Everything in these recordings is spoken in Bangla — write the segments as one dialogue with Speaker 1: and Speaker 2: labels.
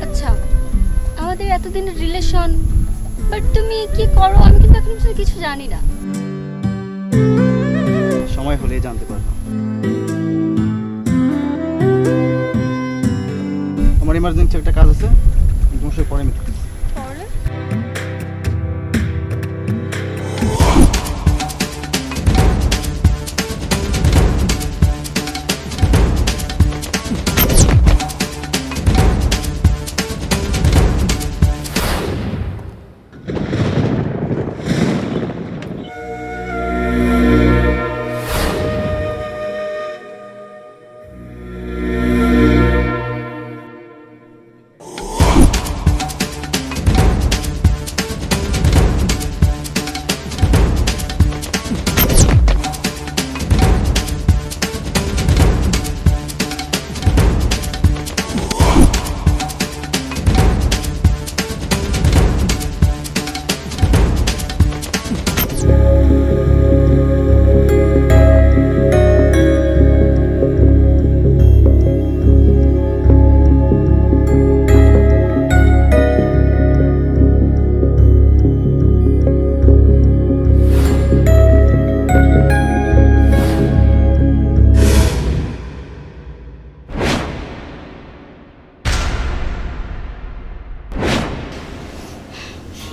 Speaker 1: আচ্ছা, আমাদের এতদিনের রিলেশন, বাট তুমি কি করো আমি কিন্তু এখন পর্যন্ত কিছু জানি না।
Speaker 2: সময় হলেই জানতে পারবো। আমার ইমার্জেন্সি একটা কাজ আছে, তোমার সাথে পরে মিটবে।
Speaker 1: পরে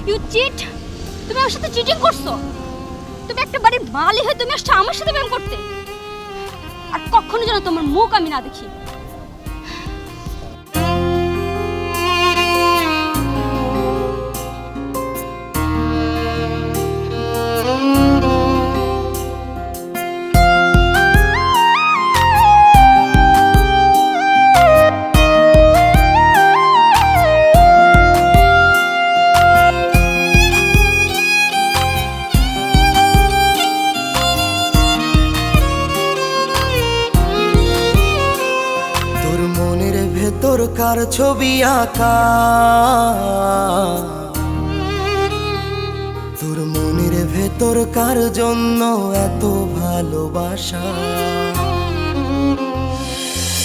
Speaker 1: ইউ চিট! তুমি আমার সাথে চিটিং করছো। তুমি একটা বাড়ির মালি হয়ে তুমি আসছো আমার সাথে প্রেম করতে। আর কখনো যেন তোমার মুখ আমি না দেখি।
Speaker 3: কার ছবি আঁকা তোর মনের ভেতর কার জন্য এত ভালোবাসা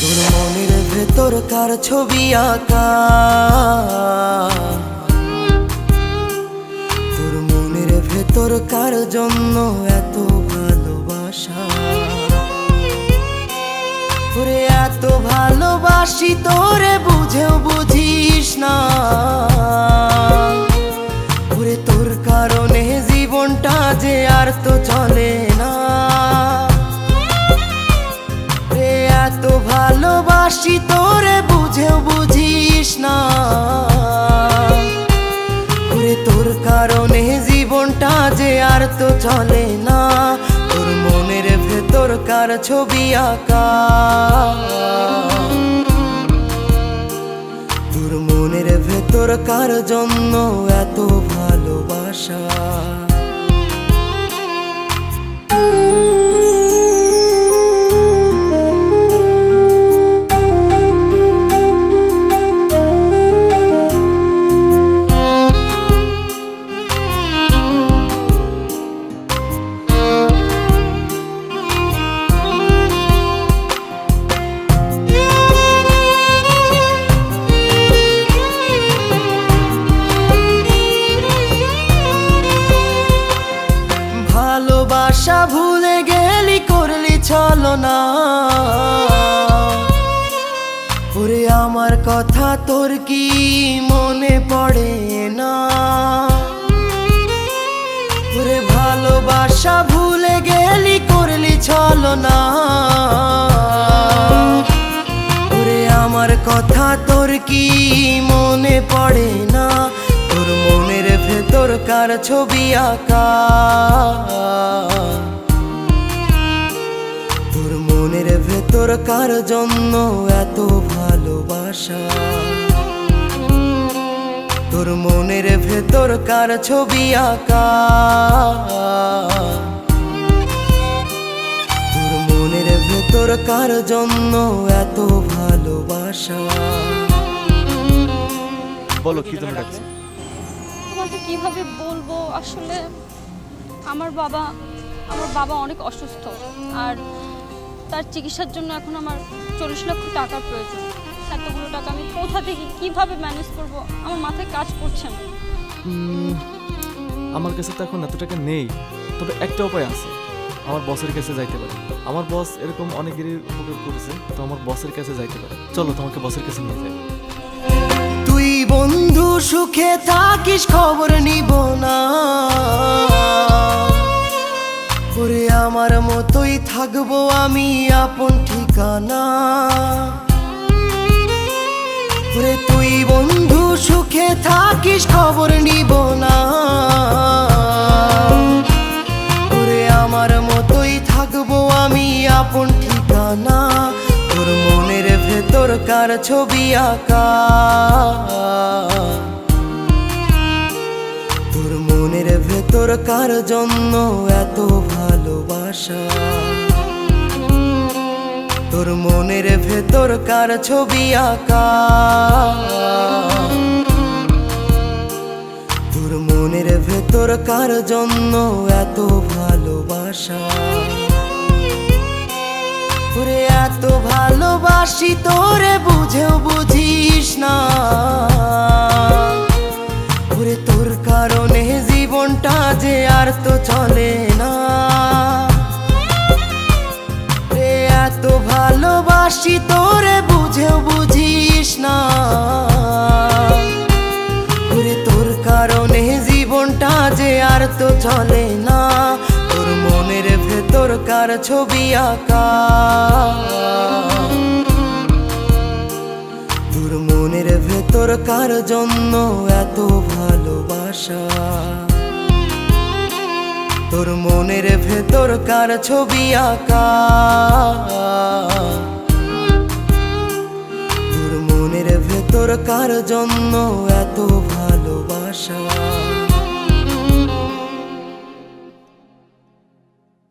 Speaker 3: তোর মনের ভেতর কার ছবি আঁকা তোর মনের ভেতর কার জন্য এত ভালোবাসা তোরে এত ভালোবাসি তোরে বুঝেও বুঝিস না ওরে তোর কারণে জীবনটা যে আর তো চলে না রে এত ভালোবাসি তোরে বুঝেও বুঝিস না ওরে তোর কারণে জীবনটা যে আর তো চলে না তোর মনের ভেতর কার ছবি আঁকা তোর মনের ভেতর কার জন্য এত ভালোবাসা ভালোবাসা ভুলে গেলি করলি ছলনা ওরে আমার কথা তোর কি মনে পড়ে না ওরে ভালোবাসা ভুলে গেলি করলি ছলনা ওরে আমার কথা তোর কি মনে পড়ে না তোর মনের ভেতর কার ছবি আঁকা তোর মনের ভেতর কার জন্য এত ভালোবাসা তোর মনের ভেতর কার ছবি আঁকা তোর মনের ভেতর কার জন্য এত ভালোবাসা
Speaker 2: বলো কি তুমি ডাকছো?
Speaker 1: তোমাকে কিভাবে বলবো, আসলে আমার বাবা আমার বাবা অনেক অসুস্থ, আর তার চিকিৎসার জন্য এখন আমার 40 লক্ষ টাকার প্রয়োজন। এতগুলো টাকা আমি কোথা থেকে কিভাবে ম্যানেজ করব আমার মাথায় কাজ করছে না।
Speaker 4: আমার কাছে তো এখন এত টাকা নেই, তবে একটা উপায় আছে, আমার বসের কাছে যাইতে পারি। আমার বস এরকম অনেকেরই উপকার করেছে, তো আমার বসের কাছে যাইতে পারে। চলো তোমাকে বসের কাছে নিয়ে যাই।
Speaker 3: তুই বন্ধু সুখে থাকিস খবর নিব না, ওরে আমার মতোই থাকবো আমি আপন ঠিকানা। ওরে তুই বন্ধু সুখে থাকিস খবর নিব না, ওরে আমার মতোই থাকবো আমি আপন ঠিকানা। তোর মনের ভেতর কার ছবি আঁকা, তোর মনের ভেতর কার জন্য এত ভালোবাসা, তোর মনের ভেতর কার ছবি আঁকা, তোর মনের ভেতর কার জন্য এত ভালোবাসা। ওরে এত ভালোবাসি তোরে বুঝেও বুঝিস না, ওরে তোর কারণে জীবনটা যে আর তো চলে না। রে এত ভালোবাসি তোরে বুঝেও বুঝিস না, ওরে তোর কারণে জীবনটা যে আর তো চলে না। তোর মনের ভেতর কার ছবি আঁকা, তোর মনের ভেতর কার জন্য এত ভালোবাসা, তোর মনের ভেতর কার ছবি আঁকা, তোর মনের ভেতর কার জন্য এত ভালোবাসা।